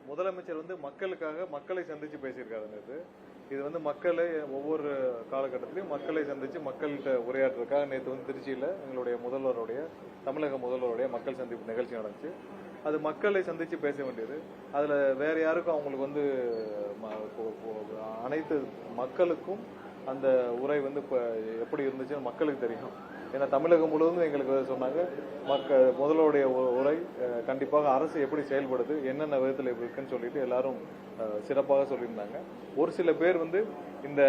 முதலமைச்சர் வந்து மக்களுக்காக மக்களை சந்திச்சு பேசியிருக்காரு. இது வந்து மக்களை ஒவ்வொரு காலகட்டத்திலையும் மக்களை சந்திச்சு மக்கள்கிட்ட உரையாற்றுறதுக்காக நேற்று வந்து திருச்சியில் எங்களுடைய தமிழக முதல்வருடைய மக்கள் சந்திப்பு நிகழ்ச்சி நடந்துச்சு. அது மக்களை சந்திச்சு பேச வேண்டியது. அதுல வேற யாருக்கும் அவங்களுக்கு வந்து அனைத்து மக்களுக்கும் அந்த உரை வந்து எப்படி இருந்துச்சுன்னு மக்களுக்கு தெரியும். ஏன்னா தமிழகம் முழுவதும் எங்களுக்கு சொன்னாங்க, முதல்வருடைய உரை கண்டிப்பாக அரசு எப்படி செயல்படுது, என்னென்ன விதத்தில் எப்படி இருக்குன்னு சொல்லிட்டு எல்லாரும் சிறப்பாக சொல்லியிருந்தாங்க. ஒரு சில பேர் வந்து இந்த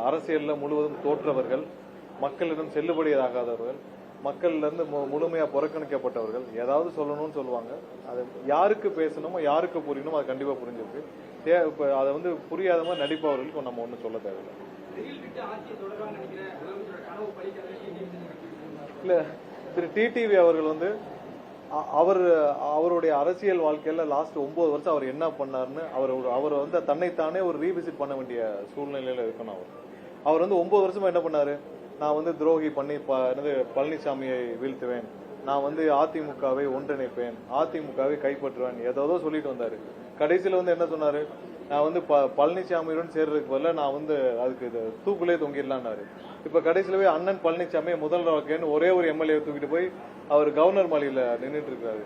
அரசியல்ல முழுவதும் தோற்றவர்கள், மக்களிடம் செல்லுபடியாகாதவர்கள், மக்கள்ல இருந்து முழுமையா புறக்கணிக்கப்பட்டவர்கள் ஏதாவது சொல்லணும்னு சொல்லுவாங்க. அது யாருக்கு பேசணுமோ யாருக்கு புரியணுமோ அது கண்டிப்பா புரிஞ்சிருக்கு. அதை வந்து புரியாத மாதிரி நடிப்பவர்களுக்கு நம்ம ஒன்றும் சொல்ல தேவையில்லை. இல்ல, திரு டிடிவி அவர்கள் வந்து அவருடைய அரசியல் வாழ்க்கையில லாஸ்ட் 9 வருஷம் அவர் என்ன பண்ணாருன்னு அவர் வந்து தன்னைத்தானே ஒரு ரீவிசிட் பண்ண வேண்டிய சூழ்நிலையில இருக்கணும். அவர் வந்து 9 வருஷமா என்ன பண்ணாரு, நான் வந்து துரோகி பண்ணி பழனிசாமியை வீழ்த்துவேன், நான் வந்து அதிமுகவை ஒன்றிணைப்பேன், அதிமுகவை கைப்பற்றுவேன், ஏதோ சொல்லிட்டு வந்தாரு. கடைசியில வந்து என்ன சொன்னாரு, நான் வந்து பழனிசாமியுடன் சேர்றதுக்கு பதில நான் வந்து அதுக்கு தூக்குலே தொங்கிடலான்னாரு. இப்ப கடைசியில அண்ணன் பழனிசாமி முதல்வராக்கேன்னு ஒரே ஒரு எம்எல்ஏ தூக்கிட்டு போய் அவர் கவர்னர் மாளிகையில நின்றுட்டு இருக்காரு.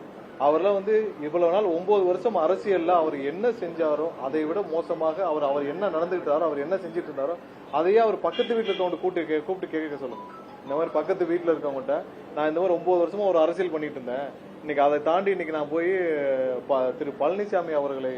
அவர்லாம் வந்து இவ்வளவு நாள் 9 வருஷம் அரசியல்ல அவர் என்ன செஞ்சாரோ அதை விட மோசமாக அவர் என்ன நடந்துகிட்டாரோ, அவர் என்ன செஞ்சுட்டு இருந்தாரோ அதையே அவர் பக்கத்து வீட்டுல கூப்பிட்டு கேட்க சொல்லுங்க. இந்த மாதிரி பக்கத்து வீட்டுல இருக்கவங்ககிட்ட நான் இந்த மாதிரி 9 வருஷமா ஒரு அரசியல் பண்ணிட்டு இருந்தேன், இன்னைக்கு அதை தாண்டி இன்னைக்கு நான் போய் திரு பழனிசாமி அவர்களை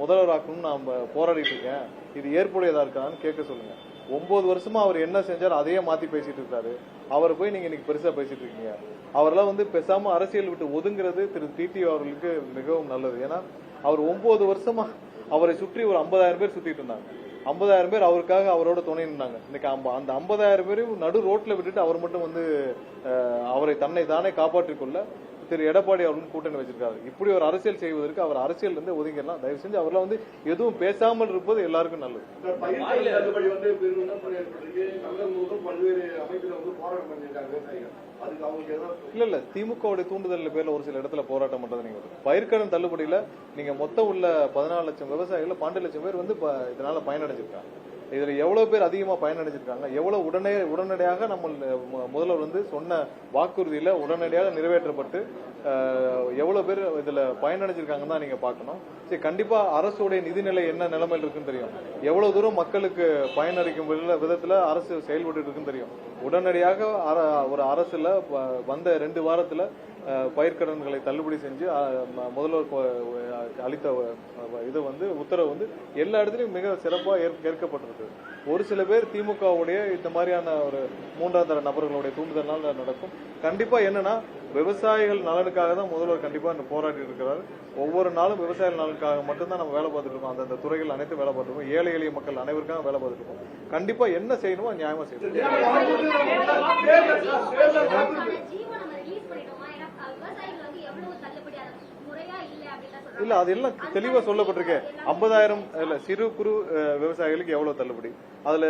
முதல்வராக்கணும்னு நான் போராடிட்டு இருக்கேன், இது ஏற்புடையதா இருக்கான்னு கேட்க சொல்லுங்க. 9 வருஷமா அவர் என்ன செஞ்சாரு அதையே மாத்தி பேசிட்டு இருக்காரு. அவரை போய் நீங்க இன்னைக்கு பெருசா பேசிட்டு இருக்கீங்க. அவரெல்லாம் வந்து பேசாம அரசியல் விட்டு ஒதுங்குறது திரு டிடி அவர்களுக்கு மிகவும் நல்லது. ஏன்னா அவர் 9 வருஷமா அவரை சுற்றி ஒரு 50,000 பேர் சுத்திட்டு இருந்தாங்க. 50,000 பேர் அவருக்காக அவரோட துணை நின்றாங்க. இன்னைக்கு அந்த 50,000 பேரையும் நடு ரோட்ல விட்டுட்டு அவர் மட்டும் வந்து அவரை தன்னை தானே காப்பாற்றிக் கொள்ள திரு எடப்பாடி அவர்கள் கூட்டணி வச்சிருக்காரு. இப்படி ஒரு அரசியல் செய்வதற்கு அவர் அரசியல் இருந்து ஒதுங்கிடலாம். தயவு செஞ்சு அவர்லாம் வந்து எதுவும் பேசாமல் இருப்பது எல்லாருக்கும் நல்லது. இல்ல திமுகவுடைய தூண்டுதல் பேர்ல ஒரு சில இடத்துல போராட்டம் பண்றது. நீங்க பயிர்க்கடன் தள்ளுபடியில நீங்க மொத்தம் உள்ள 14 லட்சம் விவசாயிகள் 12 லட்சம் பேர் வந்து இதனால பயனடைஞ்சிருக்காங்க. இதுல எவ்வளவு பேர் அதிகமா பயனடைஞ்சிருக்காங்க, எவ்வளவு உடனடியாக நம்ம முதல்வர் வந்து சொன்ன வாக்குறுதியில உடனடியாக நிறைவேற்றப்பட்டு எவ்வளவு பேர் இதுல பயனடைஞ்சிருக்காங்கன்னு தான் நீங்க பாக்கணும். சரி, கண்டிப்பா அரசுடைய நிதிநிலை என்ன நிலைமையில் இருக்குன்னு தெரியும், எவ்வளவு தூரம் மக்களுக்கு பயனளிக்கும் விதத்துல அரசு செயல்பட்டு இருக்குன்னு தெரியும். உடனடியாக ஒரு அரசுல வந்த 2 வாரத்துல பயிர்க்கடன்களை தள்ளுபடி செஞ்சு முதல்வர் அளித்த இது வந்து உத்தரவு வந்து எல்லா இடத்துலயும் மிக சிறப்பா ஏற்கப்பட்டிருக்கு. ஒரு சில பேர் திமுகவுடைய இந்த மாதிரியான ஒரு 3ஆம் தர நபர்களுடைய தூண்டுதல்னால நடக்கும். கண்டிப்பா என்னன்னா விவசாயிகள் நலனுக்காக தான் முதல்வர் கண்டிப்பா போராடி இருக்கிறார். ஒவ்வொரு நாளும் விவசாயிகள் நலனுக்காக மட்டும்தான் நம்ம வேலை பார்த்துட்டு இருக்கோம். அந்தந்த துறைகள் அனைத்தும் வேலை பார்த்துட்டு இருக்கோம். ஏழை எளிய மக்கள் அனைவருக்காக வேலை பார்த்துட்டு இருக்கோம். கண்டிப்பா என்ன செய்யணுமோ நியாயமா செய்யணும். இல்ல அதெல்லாம் தெளிவா சொல்லப்பட்டிருக்கு. 50,000 இல்ல சிறு குறு விவசாயிகளுக்கு எவ்வளவு தள்ளுபடி, அதுல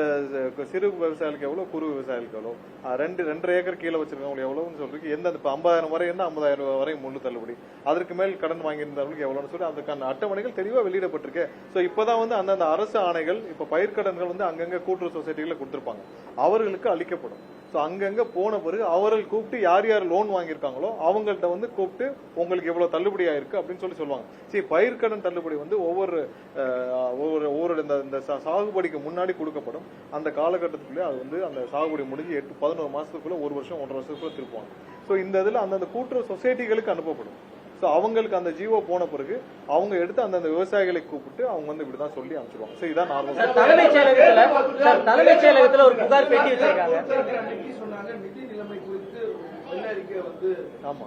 சிறு விவசாயிகளுக்கு எவ்வளவு, குறு விவசாயிகளுக்கு எவ்வளவு, 2.5 ஏக்கர் கீழே வச்சிருக்கவங்களுக்கு எவ்வளவுன்னு சொல்றதுக்கு எந்த 50,000 வரை இருந்தா 50,000 வரை முழு தள்ளுபடி, அதற்கு மேல் கடன் வாங்கியிருந்தவங்களுக்கு எவ்வளவுன்னு சொல்லி அதுக்கான அட்டவணைகள் தெளிவா வெளியிடப்பட்டிருக்கு. சோ இப்பதான் வந்து அந்தந்த அரசு ஆணைகள் இப்ப பயிர்க்கடன்கள் வந்து அங்கங்க கூட்டுறவு சொசைட்டிகளை கொடுத்திருப்பாங்க, அவர்களுக்கு அளிக்கப்படும். சோ அங்கங்க போன பிறகு அவர்கள் கூப்பிட்டு யார் யார் லோன் வாங்கியிருக்காங்களோ அவங்கள்ட்ட வந்து கூப்பிட்டு உங்களுக்கு எவ்வளவு தள்ளுபடி ஆயிருக்கு அப்படின்னு சொல்லி சொல்லுவாங்க. சரி, பயிர்க்கடன் தள்ளுபடி வந்து ஒவ்வொரு இந்த சாகுபடிக்கு முன்னாடி கொடுக்கப்படும். அந்த காலகட்டத்துக்குள்ளே அது வந்து அந்த சாகுபடி முடிஞ்சு 11 மாசத்துக்குள்ள 1 வருஷம் 1.5 வருஷத்துக்குள்ள திருப்புவாங்க. சோ இந்த இதுல அந்தந்த கூட்டுறவு சொசைட்டிகளுக்கு அனுப்பப்படும். சோ அவங்களுக்கு அந்த ஜீவோ போன பிறகு அவங்க எடுத்து அந்தந்த விவசாயிகளை கூப்பிட்டு அவங்க வந்து இப்படிதான் சொல்லி அனுப்பிச்சிருவாங்க. சோ இதான் நார்மல். தலைமைச் செயலகத்துல ஒரு புகார் பெட்டி வச்சிருக்காங்க. நிதி நிலைமை குறித்து ஆமா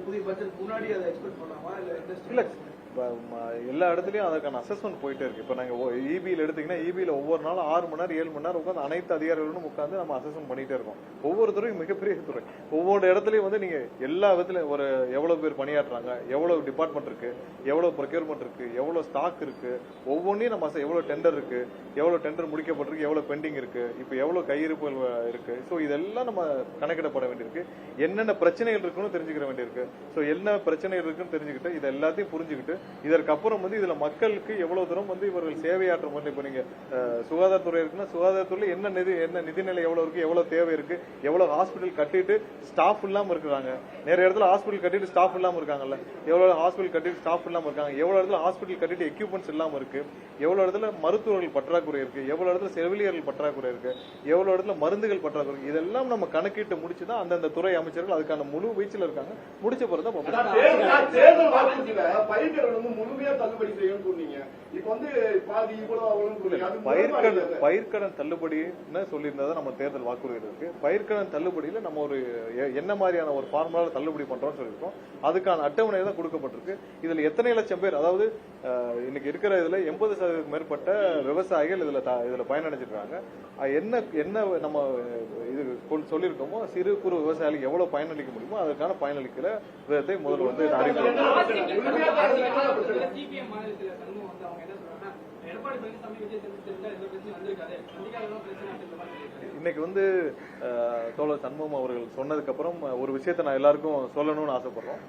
புதிய பட்ஜெட் முன்னாடி அதை எக்ஸ்பெக்ட் பண்ணலாமா இல்ல எல்லா இடத்துலயும் அதற்கான அசஸ்மெண்ட் போயிட்டே இருக்கு. இப்ப நாங்க இபியில் எடுத்தீங்கன்னா இபியில ஒவ்வொரு நாளும் 6 மணி நேரம் 7 மணி நேரம் உட்காந்து அனைத்து அதிகாரிகளும் உட்காந்து நம்ம அசஸ்மெண்ட் பண்ணிட்டே இருக்கோம். ஒவ்வொரு துறையும் மிகப்பெரிய துறை. ஒவ்வொரு இடத்துலயும் வந்து நீங்க எல்லா விதத்திலும் ஒரு எவ்வளவு பேர் பணியாற்றுறாங்க, எவ்வளவு டிபார்ட்மெண்ட் இருக்கு, எவ்வளவு ப்ரொக்யூர்மெண்ட் இருக்கு, எவ்வளவு ஸ்டாக் இருக்கு, ஒவ்வொன்றையும் நம்ம எவ்வளவு டெண்டர் இருக்கு, எவ்வளவு டெண்டர் முடிக்கப்பட்டிருக்கு, எவ்வளவு பெண்டிங் இருக்கு, இப்ப எவ்வளவு கையிருப்பு இருக்கு. சோ இதெல்லாம் நம்ம கணக்கிடப்பட வேண்டியிருக்கு. என்னென்ன பிரச்சனைகள் இருக்குன்னு தெரிஞ்சுக்கிற வேண்டியிருக்கு. சோ என்ன பிரச்சனைகள் இருக்குன்னு தெரிஞ்சுக்கிட்டு இதை எல்லாத்தையும் புரிஞ்சுக்கிட்டு இதற்கப்புறம் வந்து இதுல மக்களுக்கு எவ்வளவு தூரம் வந்து இவர்கள் சேவையாற்ற முடியும். இப்ப நீங்க சுகாதாரத்துறை இருக்குன்னா சுகாதாரத்துறையில என்ன நிதிநிலை எவ்வளவு இருக்கு, எவ்வளவு தேவை இருக்கு, எவ்வளவு ஹாஸ்பிட்டல் கட்டிட்டு ஸ்டாஃப் இல்லாம இருக்கிறாங்க, நிறைய இடத்துல ஹாஸ்பிட்டல் கட்டிட்டு ஸ்டாஃப் இல்லாம இருக்காங்கல்ல, எவ்வளவு ஹாஸ்பிட்டல் கட்டிட்டு ஸ்டாஃப் இல்லாம இருக்காங்க, எவ்வளவு இடத்துல ஹாஸ்பிட்டல் கட்டிட்டு எக்யூப்மெண்ட்ஸ் இல்லாம இருக்கு, எவ்வளவு இடத்துல மருத்துவர்கள் பற்றாக்குறை இருக்கு, எவ்வளவு இடத்துல செவிலியர்கள் பற்றாக்குறை இருக்கு, எவ்வளவு இடத்துல மருந்துகள் பற்றாக்குறை, இதெல்லாம் நம்ம கணக்கிட்டு முடிச்சுதான் அந்தந்த துறை அமைச்சர்கள் அதுக்கான முழு வீச்சில் இருக்காங்க. முடிச்ச பிறகு பயிர்க்கடன் தள்ளுபடின்னு சொல்லியிருந்தா நம்ம தேர்தல் வாக்குறுதி இருக்கு. பயிர்க்கடன் தள்ளுபடியில நம்ம ஒரு என்ன மாதிரியான ஒரு ஃபார்முலால தள்ளுபடி பண்றோம்னு சொல்லியிருக்கோம். அதுக்கான அட்டவணை தான் கொடுக்கப்பட்டிருக்கு. இதுல எத்தனை லட்சம் பேர், அதாவது இன்னைக்கு இருக்கிற இதுல 80% மேற்பட்ட விவசாயிகள் இதுல பயனடைஞ்சிருக்காங்க. என்ன நம்ம இது சொல்லியிருக்கோமோ சிறு குறு விவசாயிகளுக்கு எவ்வளவு பயனளிக்க முடியுமோ அதற்கான பயனளிக்கிற விதத்தை முதல்ல வந்து இன்னைக்கு வந்து தோழர் சண்முகம் அவர்கள் சொன்னதுக்கு அப்புறம் ஒரு விஷயத்தை நான் எல்லாருக்கும் சொல்லணும்னு ஆசைப்படுறோம்.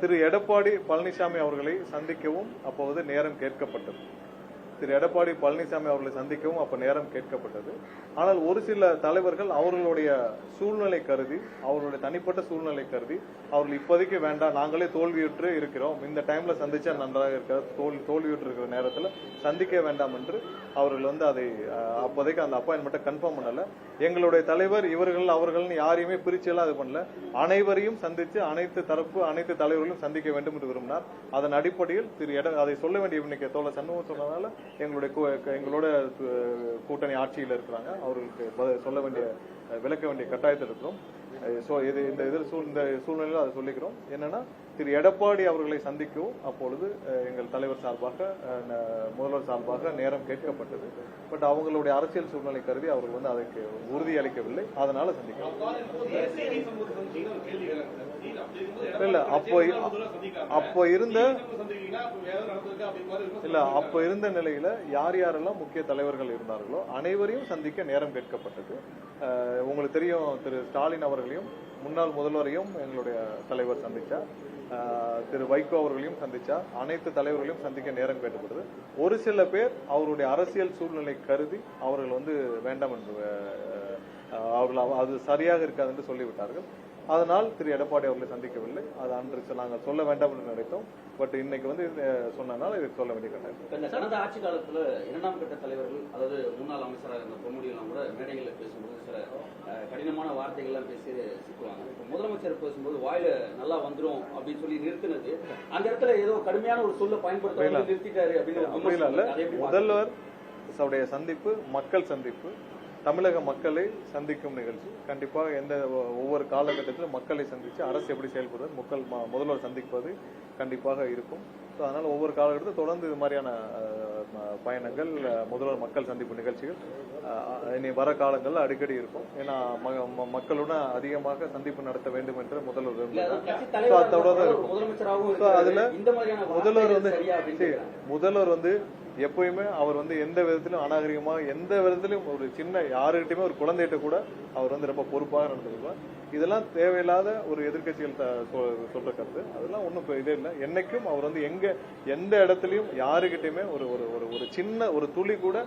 திரு எடப்பாடி பழனிசாமி அவர்களை சந்திக்கவும் அப்போது நேரம் கேட்கப்பட்டது. திரு எடப்பாடி பழனிசாமி அவர்களை சந்திக்கவும் அப்ப நேரம் கேட்கப்பட்டது. ஆனால் ஒரு சில தலைவர்கள் அவர்களுடைய சூழ்நிலை கருதி, அவர்களுடைய தனிப்பட்ட சூழ்நிலை கருதி அவர்கள் இப்போதைக்கு வேண்டாம், நாங்களே தோல்வியுற்று இருக்கிறோம், இந்த டைம்ல சந்திச்சா நன்றாக இருக்கிற தோல்வியுற்று இருக்கிற நேரத்தில் சந்திக்க வேண்டாம் என்று அவர்கள் வந்து அதை அப்போதைக்கு அந்த அப்பாயின்மெண்ட்டை கன்ஃபார்ம் பண்ணல. எங்களுடைய தலைவர் இவர்கள் அவர்கள் யாரையுமே பிரிச்செல்லாம் இது பண்ணல. அனைவரையும் சந்திச்சு அனைத்து தரப்பு அனைத்து தலைவர்களும் சந்திக்க வேண்டும் என்று விரும்பினார். அதன் அடிப்படையில் அதை சொல்ல வேண்டிய இன்னைக்கு தோழர் சண்முகம் சொன்னதால எங்களோட கூட்டணி ஆட்சியில் இருக்கிறாங்க, அவர்களுக்கு சொல்ல வேண்டிய விளக்க வேண்டிய கட்டாயத்தில் இருக்கிறோம். இந்த சூழ்நிலையில் அதை சொல்லிக்கிறோம். என்னன்னா திரு எடப்பாடி அவர்களை சந்திக்கவும் அப்பொழுது எங்கள் தலைவர் சார்பாக முதல்வர் சார்பாக நேரம் கேட்கப்பட்டது. பட் அவங்களுடைய அரசியல் சூழ்நிலை கருதி அவர்கள் வந்து அதற்கு உறுதி அளிக்கவில்லை. அதனால சந்திக்கிறோம். இல்ல அப்ப இருந்த நிலையில யார் யாரெல்லாம் முக்கிய தலைவர்கள் இருந்தார்களோ அனைவரையும் சந்திக்க நேரம் கேட்கப்பட்டது. உங்களுக்கு தெரியும், திரு ஸ்டாலின் அவர்களையும் முன்னாள் முதல்வரையும் எங்களுடைய தலைவர் சந்திச்சார், திரு வைகோ அவர்களையும் சந்திச்சார், அனைத்து தலைவர்களையும் சந்திக்க நேரம் கேட்கப்பட்டது. ஒரு சில பேர் அவருடைய அரசியல் சூழ்நிலை கருதி அவர்கள் வந்து வேண்டாம் என்று அவர்கள் அது சரியாக இருக்காது என்று சொல்லிவிட்டார்கள். அதனால் திரு எடப்பாடி அவர்களை சந்திக்கவில்லை. அது அன்று நாங்கள் சொல்ல வேண்டாம் என்று நினைத்தோம். பட் இன்னைக்கு வந்து சொன்னதுனால இதுக்கு சொல்ல வேண்டிய கட்டாயம். கடந்த ஆட்சி காலத்துல 2ஆம் கட்ட தலைவர்கள், அதாவது முன்னாள் அமைச்சராக இருந்த பொன்முடியெல்லாம் கூட மேடைகளில் பேசும்போது சில கடினமான வார்த்தைகள்லாம் பேசி சிக்குவாங்க. இப்போ முதலமைச்சர் பேசும்போது வாயில நல்லா வந்துரும் அப்படின்னு சொல்லி நிறுத்தினது, அந்த இடத்துல ஏதோ கடுமையான ஒரு சொல்ல பயன்படுத்த நிறுத்திட்டாரு அப்படின்னு. முதல்வர் சந்திப்பு மக்கள் சந்திப்பு, தமிழக மக்களை சந்திக்கும் நிகழ்ச்சி. கண்டிப்பாக ஒவ்வொரு காலகட்டத்திலும் மக்களை சந்திச்சு அரசு எப்படி செயல்படுறது முதல்வர் சந்திப்பது கண்டிப்பாக இருக்கும். அதனால ஒவ்வொரு காலகட்டத்தில் தொடர்ந்து இது மாதிரியான பயணங்கள், முதல்வர் மக்கள் சந்திப்பு நிகழ்ச்சிகள் இனி வர காலங்களில் அடிக்கடி இருக்கும். ஏன்னா மக்களுடன் அதிகமாக சந்திப்பு நடத்த வேண்டும் என்று முதல்வர் முதல்வர் வந்து எப்பயுமே அவர் வந்து எந்த விதத்திலும் அநாகரிகமா, எந்த விதத்திலும் ஒரு சின்ன யாருகிட்டயுமே ஒரு குழந்தைகிட்ட கூட அவர் வந்து ரொம்ப பொறுப்பாக நடந்துக்குவார். இதெல்லாம் தேவையில்லாத ஒரு எதிர்கட்சிகள் சொல்ற கருத்து. அதெல்லாம் ஒன்றும் இதே இல்லை. என்னைக்கும் அவர் வந்து எந்த இடத்துலயும் யாருகிட்டயுமே ஒரு ஒரு சின்ன ஒரு துளி கூட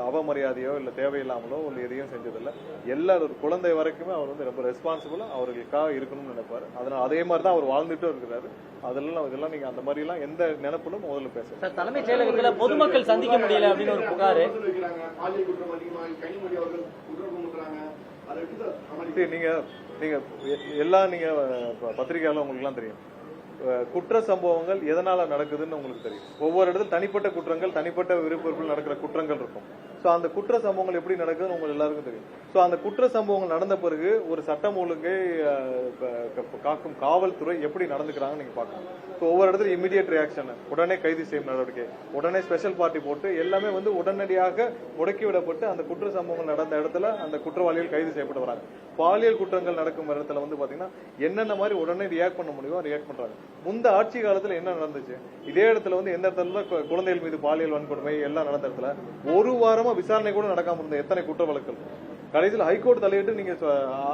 அவமரியாதையோ இல்ல தேவையில்லாமலோ ஒரு எதையும் செஞ்சதில்லை. எல்லாரும் ஒரு குழந்தை வரைக்குமே அவர் வந்து ரொம்ப ரெஸ்பான்சிபிளா அவர்களுக்காக இருக்கணும்னு நினைப்பாரு. அதனால அதே மாதிரிதான் அவர் வாழ்ந்துட்டும் இருக்கிறாரு. இதெல்லாம் நீங்க அந்த மாதிரி எல்லாம் எந்த நினைப்பிலும் முதல்ல பேச. தலைமைச் செயலகத்துல பொதுமக்கள் சந்திக்க முடியல அப்படின்னு ஒரு புகாரு. நீங்க எல்லாம் நீங்க பத்திரிகையாளர் உங்களுக்கு எல்லாம் தெரியும், குற்ற சம்பவங்கள் எதனால நடக்குதுன்னு உங்களுக்கு தெரியும். ஒவ்வொரு இடத்துல தனிப்பட்ட குற்றங்கள், தனிப்பட்ட விருப்பங்கள் நடக்கிற குற்றங்கள் இருக்கும். ஸோ அந்த குற்ற சம்பவங்கள் எப்படி நடக்குதுன்னு உங்களுக்கு எல்லாருக்கும் தெரியும். ஸோ அந்த குற்ற சம்பவங்கள் நடந்த பிறகு ஒரு சட்டம் ஒழுங்கை காக்கும் காவல்துறை எப்படி நடந்துக்கிறாங்கன்னு நீங்க பார்க்கணும். ஸோ ஒவ்வொரு இடத்துல இமிடியேட் ரியாக்ஷன், உடனே கைது செய்யும் நடவடிக்கை, உடனே ஸ்பெஷல் பார்ட்டி போட்டு எல்லாமே வந்து உடனடியாக முடக்கிவிடப்பட்டு அந்த குற்ற சம்பவங்கள் நடந்த இடத்துல அந்த குற்றவாளிகள் கைது செய்யப்பட்டு வராங்க. பாலியல் குற்றங்கள் நடக்கும் இடத்துல வந்து பாத்தீங்கன்னா என்னென்ன மாதிரி உடனே ரியாக்ட் பண்ண முடியுமோ ரியாக்ட் பண்றாங்க. முந்த ஆட்சி காலத்துல என்ன நடந்துச்சு, இதே இடத்துல வந்து எந்த இடத்துல குழந்தைகள் மீது பாலியல் வன்கொடுமை எல்லாம் நடந்த இடத்துல ஒரு வாரமா விசாரணை கூட நடக்காம இருந்த எத்தனை குற்ற வழக்குகள் கடைசியில் ஹைகோர்ட் தலையிட்டு நீங்க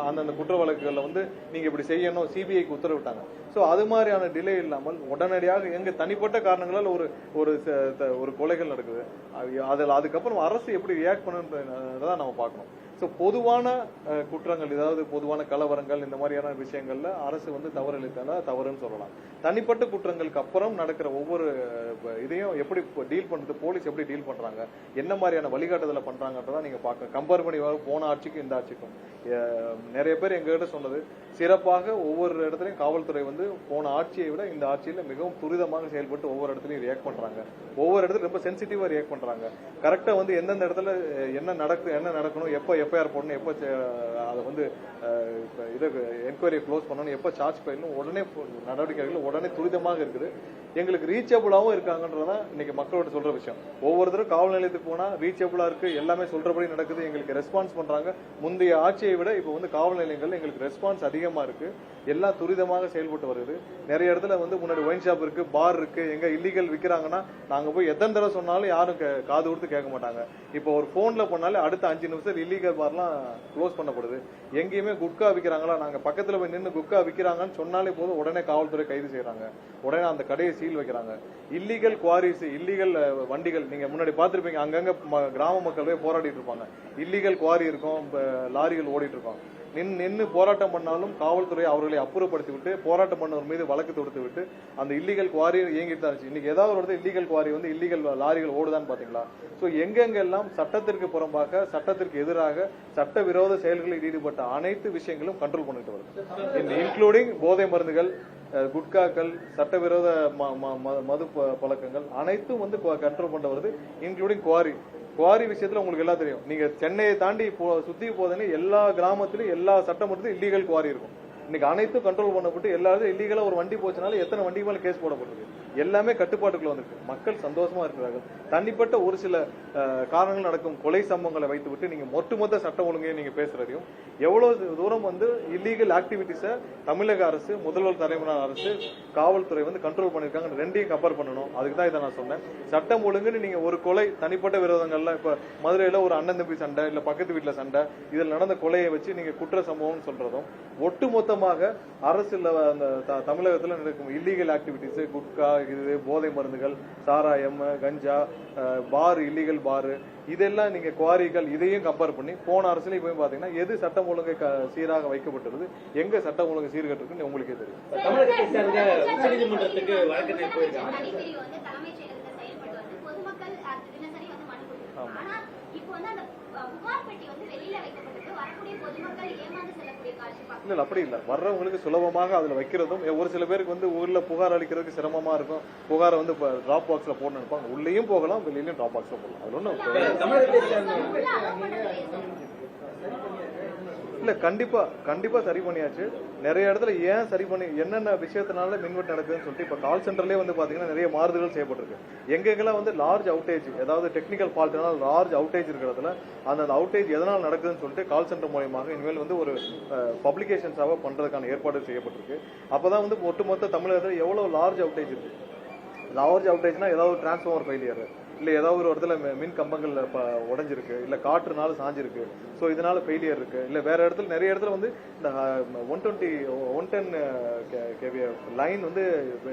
அந்த குற்ற வழக்குகள்ல வந்து நீங்க இப்படி செய்யணும் சிபிஐக்கு உத்தரவிட்டாங்க. சோ அது மாதிரியான டிலே இல்லாமல் உடனடியாக எங்க தனிப்பட்ட காரணங்களால் ஒரு கொலைகள் நடக்குது, அதில் அதுக்கப்புறம் அரசு எப்படி ரியாக்ட் பண்ணுன்றதான் நம்ம பார்க்கணும். ஸோ பொதுவான குற்றங்கள், ஏதாவது பொதுவான கலவரங்கள் இந்த மாதிரியான விஷயங்கள்ல அரசு வந்து தவறளித்தால தவறுன்னு சொல்லலாம். தனிப்பட்ட குற்றங்களுக்கு அப்புறம் நடக்கிற ஒவ்வொரு இதையும் எப்படி டீல் பண்றது, போலீஸ் எப்படி டீல் பண்றாங்க, என்ன மாதிரியான வழிகாட்டுதலை பண்றாங்கன்றதான் நீங்க பார்க்க கம்பேர் பண்ணி போன ஆட்சிக்கும் இந்த ஆட்சிக்கும். நிறைய பேர் எங்ககிட்ட சொன்னது சிறப்பாக ஒவ்வொரு இடத்துலயும் காவல்துறை வந்து போன ஆட்சியை விட இந்த ஆட்சியில மிகவும் துரிதமாக செயல்பட்டு ஒவ்வொரு இடத்துலயும் ரியாக்ட் பண்றாங்க. ஒவ்வொரு இடத்துல ரொம்ப சென்சிட்டிவா ரியாக்ட் பண்றாங்க. கரெக்டா வந்து எந்தெந்த இடத்துல என்ன நடக்கணும், எப்ப எஃப்ஐஆர் போடணும், எப்ப அதை வந்து இதை என்கொயரி க்ளோஸ் பண்ணணும், எப்ப சார்ஜ் பண்ணணும், உடனே நடவடிக்கைகள் உடனே துரிதமாக இருக்குது. எங்களுக்கு ரீச்சபிளாவும் இருக்காங்கன்றதான் இன்னைக்கு மக்களோட சொல்ற விஷயம். ஒவ்வொருத்தரும் காவல் நிலையத்துக்கு போனா ரீச்சபிளா இருக்கு, எல்லாமே சொல்றபடி நடக்குது, எங்களுக்கு ரெஸ்பான்ஸ் பண்றாங்க. முந்தைய ஆட்சியை விட இப்ப வந்து காவல் நிலையங்கள் எங்களுக்கு ரெஸ்பான்ஸ் அதிகமா இருக்கு, எல்லாம் துரிதமாக செயல்பட்டு வருது. நிறைய இடத்துல வந்து முன்னாடி ஒயின் ஷாப் இருக்கு, பார் இருக்கு, எங்க இல்லீகல் விற்கிறாங்கன்னா நாங்க போய் எத்தனை தடவை சொன்னாலும் யாரும் காது கொடுத்து கேட்க மாட்டாங்க. இப்போ ஒரு போன்ல பண்ணாலே அடுத்த 5 நிமிஷம் இல்லீகல் பார்லாம் க்ளோஸ் பண்ணப்படுது. எங்கேயுமே குட்கா விற்கிறாங்களா, நாங்க பக்கத்துல போய் நின்று குட்கா விற்கிறாங்கன்னு சொன்னாலே போதும் உடனே காவல்துறை கைது செய்யறாங்க, உடனே அந்த கடையை சீல் வைக்கிறாங்க. இல்லீகல் குவாரிஸ், இல்லீகல் வண்டிகள் நீங்க முன்னாடி பாத்திருப்பீங்க, அங்கங்க கிராம மக்கள் போய் போராடிட்டு இருப்பாங்க. இல்லீகல் குவாரி இருக்கும், லாரிகள் ஓடிட்டு இருக்கும். நின்று போராட்டம் பண்ணாலும் காவல்துறை அவர்களை அப்புறப்படுத்தி விட்டு போராட்டம் பண்ணவர் மீது வழக்கு தொடுத்து விட்டு அந்த இல்லீகல் குவாரி இயங்கிட்டு தான் இருந்துச்சு. இன்னைக்கு ஏதாவது ஒரு இல்லீகல் குவாரி வந்து இல்லீகல் லாரிகள் ஓடுதான்னு பாத்தீங்களா? சோ எங்கெங்கெல்லாம் சட்டத்திற்கு புறம்பாக, சட்டத்திற்கு எதிராக, சட்டவிரோத செயல்களில் ஈடுபட்ட அனைத்து விஷயங்களும் கண்ட்ரோல் பண்ணிட்டு வருது, இன்க்ளூடிங் போதை மருந்துகள், குட்காக்கள், சட்டவிரோத மது பழக்கங்கள் அனைத்தும் வந்து கண்ட்ரோல் பண்ண வருது, இன்க்ளூடிங் குவாரி விஷயத்துல உங்களுக்கு எல்லாம் தெரியும். நீங்க சென்னையை தாண்டி சுத்தி போதே எல்லா கிராமத்திலும் எல்லா சட்டமன்றத்திலும் இல்லீகல் குவாரி இருக்கும். இன்னைக்கு அனைத்தும் கண்ட்ரோல் பண்ணப்பட்டு எல்லாரும் இல்லீகலா ஒரு வண்டி போச்சுனால எத்தனை வண்டி மேல கேஸ் போடப்பட்டிருக்கு, எல்லாமே கட்டுப்பாட்டுக்குள்ள வந்திருக்கு. மக்கள் சந்தோஷமா இருக்கிறார்கள். தனிப்பட்ட ஒரு சில காரணங்கள் நடக்கும் கொலை சம்பவங்களை வைத்துவிட்டு நீங்க மொத்த சட்டம் ஒழுங்கையும் நீங்க பேசுறதையும் எவ்வளவு தூரம் வந்து இல்லீகல் ஆக்டிவிட்டிஸ தமிழக அரசு, முதல்வர் தலைமையிலான அரசு, காவல்துறை வந்து கண்ட்ரோல் பண்ணிருக்காங்க, ரெண்டையும் கம்பேர் பண்ணணும். அதுக்கு தான் இதை நான் சொன்னேன். சட்டம் ஒழுங்குன்னு நீங்க ஒரு கொலை தனிப்பட்ட விரோதங்கள்ல, இப்ப மதுரையில ஒரு அண்ணன் தம்பி சண்டை, இல்ல பக்கத்து வீட்டுல சண்டை, இதில் நடந்த கொலையை வச்சு நீங்க குற்ற சம்பவம் சொல்றதும், ஒட்டுமொத்தமாக அரசு அந்த தமிழகத்தில் நடக்கும் இல்லீகல் ஆக்டிவிட்டிஸ், குட்கா, இது போதை மருந்துகள், சாராயம், கஞ்சா, பார், இல்லீகல் பாரு, இதெல்லாம் நீங்க குவாரிகள், இதையும் கம்பேர் பண்ணி போன அரசுல போய் பாத்தீங்கன்னா எது சட்டம் ஒழுங்கை சீராக வைக்கப்பட்டது, எங்க சட்டம் ஒழுங்கு சீர்கட்டு இருக்குன்னு உங்களுக்கே தெரியும். தமிழகத்தை சேர்ந்த உச்சநீதிமன்றத்துக்கு வழக்கத்தை போயிருக்காங்க. இல்ல அப்படி இல்ல, வர்றவங்களுக்கு சுலபமாக அதுல வைக்கிறதும், ஒரு சில பேருக்கு வந்து ஊர்ல புகார் அளிக்கிறதுக்கு சிரமமா இருக்கும், புகாரை வந்து டிராப் பாக்ஸ்ல போடணும் நினைப்பாங்க, உள்ளேயும் போகலாம் வெளியிலயும் டிராப் பாக்ஸ்ல போடலாம். அது ஒண்ணும் இல்ல, கண்டிப்பா சரி பண்ணியாச்சு. நிறைய இடத்துல ஏன் சரி பண்ணி, என்னென்ன விஷயத்தினால மின்வெட்டு நடக்குதுன்னு சொல்லிட்டு இப்ப கால் சென்டர்லயே வந்து பாத்தீங்கன்னா நிறைய மாறுதல்கள் செய்யப்பட்டிருக்கு. எங்கெங்கெல்லாம் வந்து லார்ஜ் அவுட்டேஜ், ஏதாவது டெக்னிக்கல் ஃபால்ட்னால லார்ஜ் அவுட்டேஜ் இருக்கிறதுல அந்த அவுட்டேஜ் எதனால நடக்குதுன்னு சொல்லிட்டு கால் சென்டர் மூலமாக இனிமேல் வந்து ஒரு பப்ளிகேஷன்ஸாக பண்றதுக்கான ஏற்பாடு செய்யப்பட்டிருக்கு. அப்பதான் வந்து ஒட்டுமொத்த தமிழகத்தில் எவ்வளவு லார்ஜ் அவுட்டேஜ் இருக்கு. லார்ஜ் அவுட்டேஜ்னா ஏதாவது டிரான்ஸ்ஃபார்மர் ஃபெயிலியர், இல்ல ஏதாவது ஒரு இடத்துல மின் கம்பங்கள் உடைஞ்சிருக்கு, இல்ல காற்றுனால சாஞ்சிருக்கு, சோ இதனால ஃபெயிலியர் இருக்கு, இல்ல வேற இடத்துல நிறைய இடத்துல வந்து இந்த 110 kV லைன் வந்து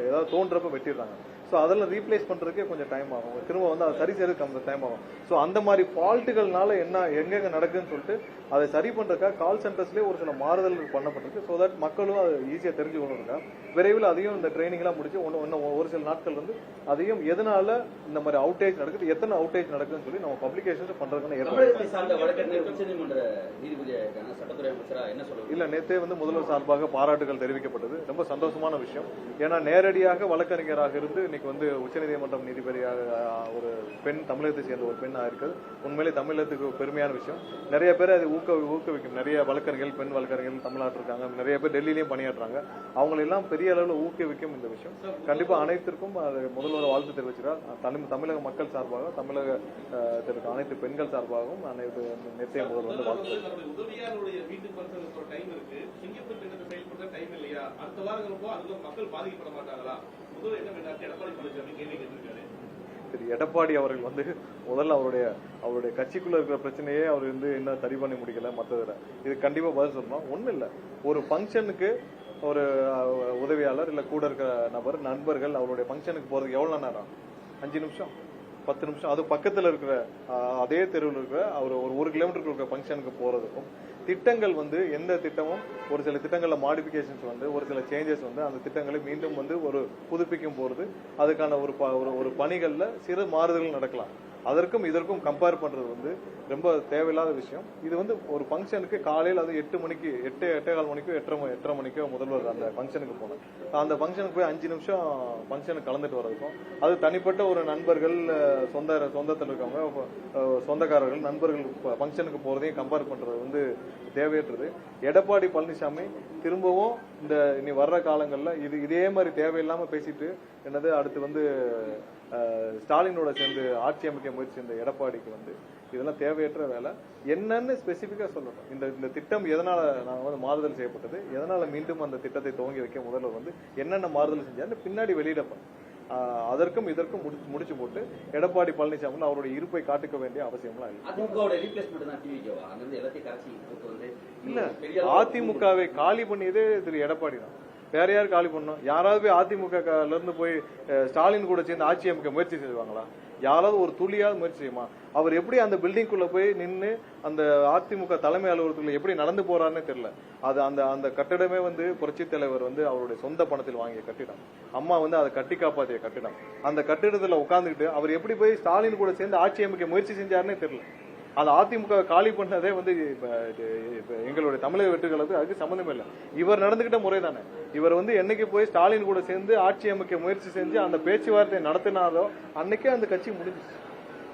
ஏதாவது தோன்றப்ப வெட்டிடுறாங்க. சோ அதெல்லாம் ரீப்ளேஸ் பண்றதுக்கே கொஞ்சம் டைம் ஆகும், திரும்ப வந்து அதை சரி செய்யறதுக்கு கொஞ்சம் டைம் ஆகும். சோ அந்த மாதிரி ஃபால்ட்டுகள்னால என்ன எங்கெங்க நடக்குதுன்னு சொல்லிட்டு அதை சரி பண்றதுக்காக கால் சென்டர்ஸ்லேயே ஒரு சில மாறுதல்கள் பண்ணப்பட்டிருக்கு. ஸோ தட் மக்களும் அதை ஈஸியாக தெரிஞ்சுக்கணும்க்கா. விரைவில் அதையும் இந்த ட்ரைனிங் எல்லாம் முடிச்சு இன்னும் ஒரு சில நாட்கள் வந்து அதையும் எதனால இந்த மாதிரி அவுட்டேஜ் அவுட்டேஜ் நடக்குது, எத்தனை அவுட்டேஜ் நடக்குதுன்னு சொல்லி நம்ம பப்ளிகேஷன்ஸ் பண்றதுக்கான தமிழகத்தை சார்ந்த வழக்கறிஞர் உச்சநீதிமன்ற நீதிபதியாக சட்டத்துறை அமைச்சரா என்ன சொல்லுவாங்க? இல்ல, நேற்றே வந்து முதல்வர் சார்பாக பாராட்டுகள் தெரிவிக்கப்பட்டது. ரொம்ப சந்தோஷமான விஷயம். ஏன்னா நேரடியாக வழக்கறிஞராக இருந்து இன்னைக்கு வந்து உச்சநீதிமன்றம் நீதிபதியாக ஒரு பெண், தமிழகத்தை சேர்ந்த ஒரு பெண் இருக்குது. உண்மையிலே தமிழகத்துக்கு பெருமையான விஷயம். நிறைய பேர் அது ஊக்குவிக்கும். நிறைய வழக்கறிஞர்கள், பெண் வழக்கறிஞர்கள் தமிழ்நாட்டில் இருக்காங்க. நிறைய பேர் டெல்லியிலையும் பணியாற்றுறாங்க. அவங்களெல்லாம் பெரிய அளவில் ஊக்குவிக்கும் இந்த விஷயம். கண்டிப்பா அனைத்திற்கும் அது முதல்வர் வாழ்த்து தெரிவிக்கிறார். தமிழக மக்கள் சார்பாக, தமிழகத்திற்கு அனைத்து பெண்கள் சார்பாகவும் அனைத்து நேற்றைய முதல்வர் வந்து வாழ்த்து. எடப்பாடி அவர்கள் வந்து முதல்ல அவருடைய கட்சிக்குள்ள இருக்கிற பிரச்சனையே அவர் வந்து இன்னும் சரி பண்ணி முடிக்கல. மற்றதுல இது கண்டிப்பா பதில் சொல்லணும். ஒண்ணு இல்ல, ஒரு ஃபங்க்ஷனுக்கு ஒரு உதவியாளர் இல்ல கூட இருக்கிற நண்பர்கள் அவருடைய ஃபங்க்ஷனுக்கு போறதுக்கு எவ்வளவு நேரம்? 5 நிமிஷம், 10 நிமிஷம். அது பக்கத்துல இருக்கிற அதே தெருவில் இருக்கிற அவர் ஒரு 1 கிலோமீட்டருக்கு இருக்கிற ஃபங்க்ஷனுக்கு போறதுக்கும் திட்டங்கள் வந்து எந்த திட்டமும் ஒரு சில திட்டங்கள்ல மாடிபிகேஷன்ஸ் வந்து ஒரு சில சேஞ்சஸ் வந்து அந்த திட்டங்களை மீண்டும் வந்து ஒரு புதுப்பிக்கும் போறது, அதுக்கான ஒரு பணிகள்ல சிறு மாறுதல்கள் நடக்கலாம். அதற்கும் இதற்கும் கம்பேர் பண்றது வந்து ரொம்ப தேவையில்லாத விஷயம். இது வந்து ஒரு ஃபங்க்ஷனுக்கு காலையில் அது 8 மணிக்கு 8:15 மணிக்கோ 8:30 மணிக்கோ முதல்வர் அந்த ஃபங்க்ஷனுக்கு போனேன். அந்த ஃபங்க்ஷனுக்கு போய் 5 நிமிஷம் ஃபங்க்ஷனுக்கு கலந்துட்டு வரதுக்கும், அது தனிப்பட்ட ஒரு நண்பர்கள், சொந்தத்தில் இருக்கவங்க, சொந்தக்காரர்கள், நண்பர்கள் ஃபங்க்ஷனுக்கு போறதையும் கம்பேர் பண்றது வந்து தேவையற்றது. எடப்பாடி பழனிசாமி திரும்பவும் இந்த இனி வர்ற காலங்கள்ல இதே மாதிரி தேவையில்லாம பேசிட்டு என்னது அடுத்து வந்து ஸ்டாலினோட சேர்ந்து ஆட்சி அமைக்க முயற்சி இந்த எடப்பாடிக்கு வந்து இதெல்லாம் தேவையற்ற வேலை. என்னன்னு ஸ்பெசிபிக்கா சொல்லணும். இந்த திட்டம் எதனால நாங்க வந்து மாறுதல் செய்யப்பட்டது, எதனால மீண்டும் அந்த திட்டத்தை துவங்கி வைக்க முதல்வர் வந்து என்னென்ன மாறுதல் செஞ்சாரு பின்னாடி வெளியிடப்படும். அதற்கும் இதற்கும் முடிச்சு போட்டு எடப்பாடி பழனிசாமி அவருடைய இருப்பை காட்டுக்க வேண்டிய அவசியம்லாம் இல்ல. அதிமுகவை காலி பண்ணியதே திரு எடப்பாடி தான். வேற யார் காலி பண்ணோம்? யாராவது போய் அதிமுகல இருந்து போய் ஸ்டாலின் கூட சேர்ந்து ஆட்சி அமைக்க முயற்சி செய்வாங்களா? யாராவது ஒரு துளியாவது முயற்சி செய்யுமா? அவர் எப்படி அந்த பில்டிங்குள்ள போய் நின்று அந்த அதிமுக தலைமை அலுவலகத்துல எப்படி நடந்து போறாருன்னு தெரியல. அது அந்த கட்டிடமே வந்து புரட்சி தலைவர் வந்து அவருடைய சொந்த பணத்தில் வாங்கிய கட்டிடம். அம்மா வந்து அதை கட்டி காப்பாற்றிய கட்டிடம். அந்த கட்டிடத்துல உட்கார்ந்துக்கிட்டு அவர் எப்படி போய் ஸ்டாலின் கூட சேர்ந்து ஆட்சி அமைக்க முயற்சி செஞ்சாருன்னே தெரியல. அந்த அதிமுக காலி பண்ணதே வந்து எங்களுடைய தமிழக வெற்றிகளுக்கு அதுக்கு சம்பந்தமே இல்லை. இவர் நடந்துகிட்ட முறை தானே. இவர் வந்து என்னைக்கு போய் ஸ்டாலின் கூட சேர்ந்து ஆட்சி அமைக்க முயற்சி செஞ்சு அந்த பேச்சுவார்த்தை நடத்தினாரோ அன்னைக்கே அந்த கட்சி முடிஞ்சிச்சு.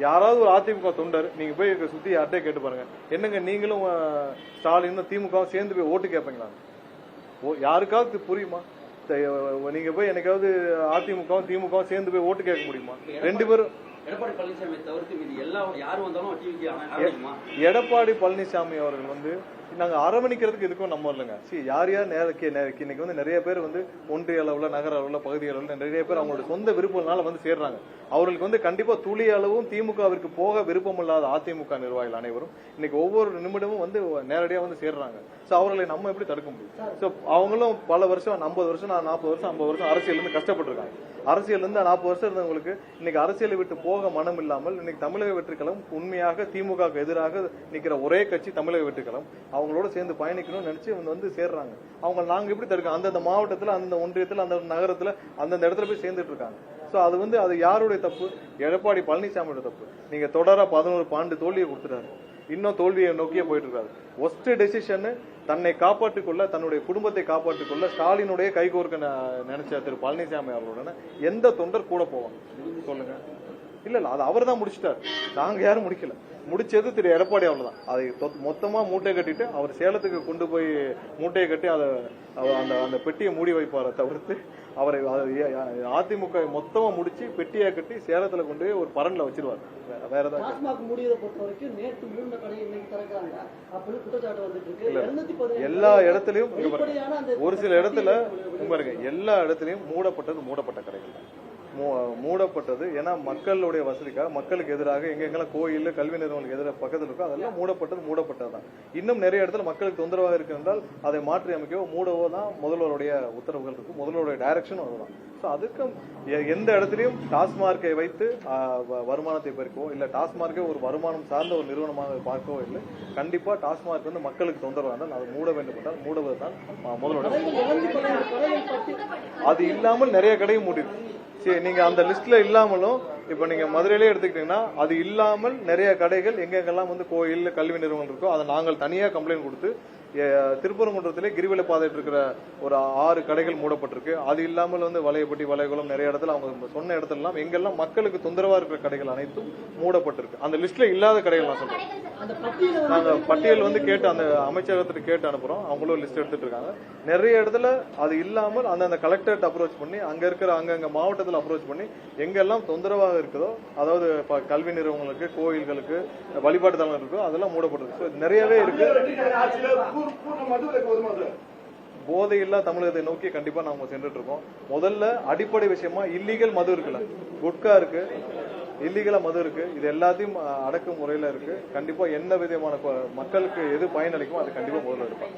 யாராவது ஒரு அதிமுக தொண்டர் நீங்க போய் சுத்தி யார்ட்டே கேட்டு பாருங்க, என்னங்க நீங்களும் ஸ்டாலினும் திமுகவும் சேர்ந்து போய் ஓட்டு கேட்பீங்களா? யாருக்காவது புரியுமா? நீங்க போய் என்னைக்காவது அதிமுகவும் திமுகவும் சேர்ந்து போய் ஓட்டு கேட்க முடியுமா? 2 பேரும் எடப்பாடி பழனிசாமி தவிர்த்து மீதி எல்லாம் யார் வந்தாலும் எடப்பாடி பழனிசாமி அவர்கள் வந்து நாங்க அரவணைக்கிறதுக்கு இதுக்கும் நம்ம இல்லைங்க. யார் இன்னைக்கு வந்து நிறைய பேர் வந்து ஒன்றிய அளவுல, நகர அளவுல, பகுதி அளவுல நிறைய பேர் அவங்களோட சொந்த விருப்பம்னால வந்து சேர்றாங்க. அவர்களுக்கு வந்து கண்டிப்பா துளி அளவும் திமுகவிற்கு போக விருப்பம் இல்லாத அதிமுக நிர்வாகிகள் அனைவரும் இன்னைக்கு ஒவ்வொரு நிமிடமும் வந்து நேரடியா வந்து சேர்றாங்க. சோ அவர்களை நம்ம எப்படி தடுக்க முடியும்? சோ அவங்களும் பல வருஷம் 50 வருஷம் 40 வருஷம் 50 வருஷம் அரசியல் இருந்து கஷ்டப்பட்டிருக்காங்க. அரசியல் இருந்து 40 வருஷம் இருந்தவங்களுக்கு இன்னைக்கு அரசியலை விட்டு போக மனம் இல்லாமல் இன்னைக்கு தமிழக வெற்றிக்கழகம் உண்மையாக திமுக எதிராக நிக்கிற ஒரே கட்சி தமிழக வெற்றிக்கழகம். அவங்களோட சேர்ந்து பயணிக்கணும்னு நினைச்சு வந்து சேர்றாங்க. அவங்க நாங்க எப்படி தடுக்க? அந்தந்த மாவட்டத்துல, அந்த ஒன்றியத்துல, அந்த நகரத்துல, அந்தந்த இடத்துல போய் சேர்ந்துட்டு இருக்காங்க. சோ அது வந்து அது யாருடைய தப்பு? எடப்பாடி பழனிசாமியோட தப்பு. நீங்க தொடர 11 தோல்வியை கொடுத்துட்டாரு. இன்னும் தோல்வியை நோக்கியே போயிட்டு இருக்காரு. ஒஸ்ட் டெசிஷன் தன்னை காப்பாற்றிக் கொள்ள, தன்னுடைய குடும்பத்தை காப்பாற்றிக் கொள்ள ஸ்டாலினுடைய கைகோர்க்க நினைச்ச திரு பழனிசாமி அவர்களுடன் எந்த தொண்டர் கூட போவாங்க சொல்லுங்க? இல்ல அது அவர் தான் முடிச்சிட்டாரு. நாங்க யாரும் முடிக்கல. முடிச்சது திரு எடப்பாடி அவ்வளவுதான். அதை மொத்தமா மூட்டை கட்டிட்டு அவர் சேலத்துக்கு கொண்டு போய் மூட்டையை கட்டி அதை அந்த பெட்டியை மூடி வைப்பார தவிர்த்து அவரை அதிமுக மொத்தமா முடிச்சு பெட்டியா கட்டி சேலத்துல கொண்டு போய் ஒரு பரன்ல வச்சிருவாரு. வேற ஏதாவது எல்லா இடத்துலயும் ஒரு சில இடத்துல எல்லா இடத்துலயும் மூடப்பட்ட கடைகள் தான் மூடப்பட்டது. ஏன்னா மக்களுடைய வசதிக்காக, மக்களுக்கு எதிராக எங்கெங்கெல்லாம் கோயில், கல்வி நிறுவனங்களுக்கு எதிராக பக்கத்தில் இருக்கோ அதெல்லாம் மூடப்பட்டதுதான். இன்னும் நிறைய இடத்துல மக்களுக்கு தொந்தரவாக இருக்கு என்றால் அதை மாற்றி அமைக்கவோ மூடவோ தான் முதல்வருடைய உத்தரவுகள் இருக்கு. முதல்வருடைய டைரக்ஷனும் அதுதான். ஸோ அதுக்கும் எந்த இடத்துலையும் டாஸ்மார்க்கை வைத்து வருமானத்தை பெருக்கவோ இல்லை டாஸ்மார்க்கை ஒரு வருமானம் சார்ந்த ஒரு நிறுவனமாக பார்க்கவோ இல்லை. கண்டிப்பா டாஸ்மார்க் வந்து மக்களுக்கு தொந்தரவாக இருந்தால் அது மூட வேண்டும் என்றால் மூடுவது தான் முதல்வருடைய. அது இல்லாமல் நிறைய கடையும் மூடிருக்கு. சரி, நீங்க அந்த லிஸ்ட்ல இல்லாமலும் இப்ப நீங்க மதுரையிலே எடுத்துக்கிட்டீங்கன்னா அது இல்லாமல் நிறைய கடைகள் எங்கெங்கெல்லாம் வந்து கோயில் கல்வி நிறுவனம் இருக்கோ அதை நாங்கள் தனியா கம்ப்ளைண்ட் கொடுத்து திருப்பரங்குன்றத்திலே கிரிவல பாதையில் இருக்கிற ஒரு 6 கடைகள் மூடப்பட்டிருக்கு. அது இல்லாமல் வந்து வளையப்பட்டி வளைகுளம் நிறைய இடத்துல அவங்க சொன்ன இடத்துல எல்லாம் எங்கெல்லாம் மக்களுக்கு தொந்தரவா இருக்கிற கடைகள் அனைத்தும் மூடப்பட்டிருக்கு. அந்த லிஸ்ட்ல இல்லாத கடைகள் நான் சொல்றேன். நாங்க பட்டியல் வந்து கேட்டு அந்த அமைச்சகத்துக்கு கேட்டு அனுப்புறோம். அவங்களும் லிஸ்ட் எடுத்துட்டு இருக்காங்க. நிறைய இடத்துல அது இல்லாமல் அந்த கலெக்டரேட் அப்ரோச் பண்ணி அங்க இருக்கிற அங்கங்க மாவட்டத்தில் அப்ரோச் பண்ணி எங்கெல்லாம் தொந்தரவாக இருக்குதோ, அதாவது கல்வி நிறுவனங்களுக்கு கோயில்களுக்கு வழிபாட்டு தலங்கள் இருக்கோ அதெல்லாம் மூடப்பட்டிருக்கு. நிறையவே இருக்கு. போதையில்லா தமிழகத்தை நோக்கி கண்டிப்பா நாம சென்றுட்டு இருக்கோம். முதல்ல அடிப்படை விஷயமா இல்லீகல் மது இருக்குல்ல, குட்கா இருக்கு, இல்லீகலா மது இருக்கு, இது எல்லாத்தையும் அடக்கும் முறையில இருக்கு. கண்டிப்பா என்ன விதமான மக்களுக்கு எது பயனளிக்குமோ அது கண்டிப்பா முதல்ல எடுப்பாங்க.